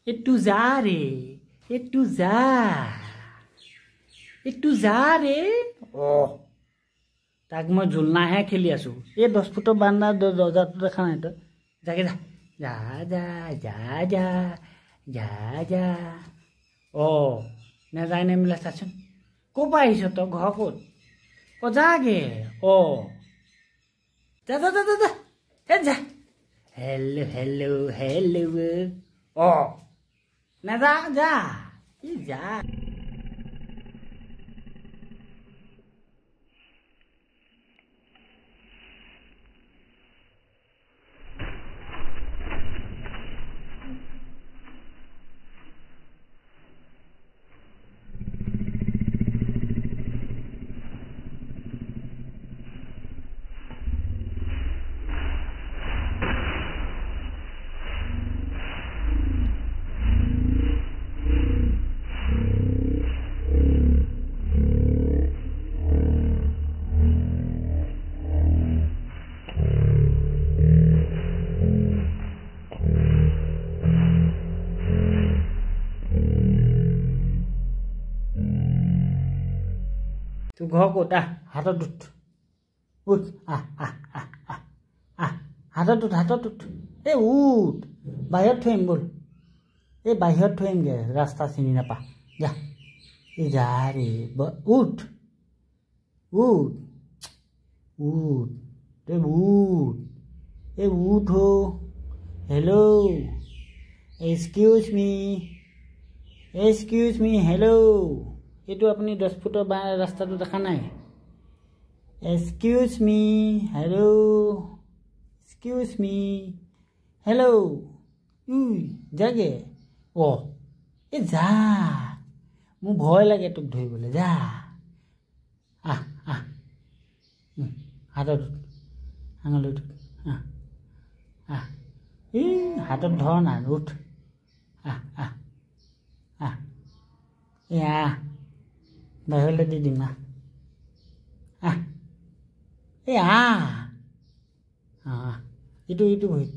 একটু যা ৰে, একটু যা, একটু যা ৰে। তাক মই ঝুলনাহে খেলি আছো। এই 10 ফুটৰ বান্দা দৰ্জাটো দেখা নাই তই? যাগে যা, যা যা যা যা যা যা। নেযায় নেমিলে চাচোন। ক'ৰ পৰা আহিছ তই? ঘৰ ক'ত? যাগে। যা যা যা যা যা, যা। Hello' hello' hello'. নেযা, যা যা। তোৰ ঘৰ ক'ত? হাতত উঠ, উঠ, হাতত উঠ, হাতত উঠ। এই উঠ, বাহিৰত থৈ আহিম ব'ল। এই বাহিৰত থৈ আহিমগৈ, ৰাস্তা চিনি নাপা। যা, এই যা ৰে, উঠ, উঠ, উঠ, এই উঠ, এই উঠ। হেল্ল', এক্সকিউজ মি, এক্সকিউজ মি, হেল্ল'। এইটো আপুনি 10 ফুটৰ ৰাস্তাটো দেখা নাই? এক্সকিউজ মি, হেল্ল', এক্সকিউজ মি, হেল্ল'। যাগে। এই যা, মোৰ ভয় লাগে তোক ধৰিবলৈ। যা, হাতত আঙুলিত এই হাতত ধৰ না, উঠ, বাহিৰলৈ দি দিম। এই ইটো ইটো বহি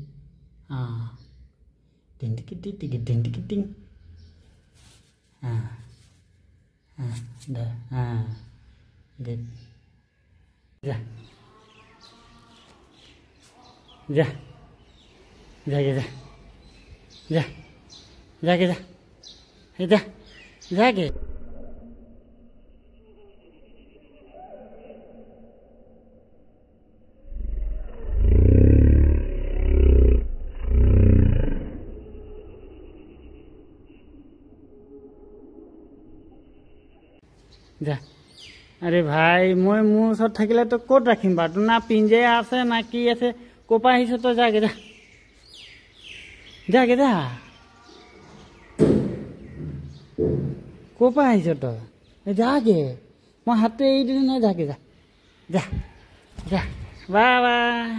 টিং টিকি টিকি টিং টিকি টিং। যা, যা, যাগে যা, যা, যাগে যা, যা, যাগে। যা। আরে ভাই, মই মোৰ ওচৰত থাকিলে তই ক'ত ৰাখিম বাৰু? তোৰ না পিঞ্জৰা আছে না কি আছে? ক'ৰ পৰা আহিছ তই? যাগে যা, যাগে যা। ক'ৰ পৰা আহিছ তই? যাগে, মই হাতটো এৰি দিলোঁ নহয়। যাগে যা, যা, যা, বাই বাই।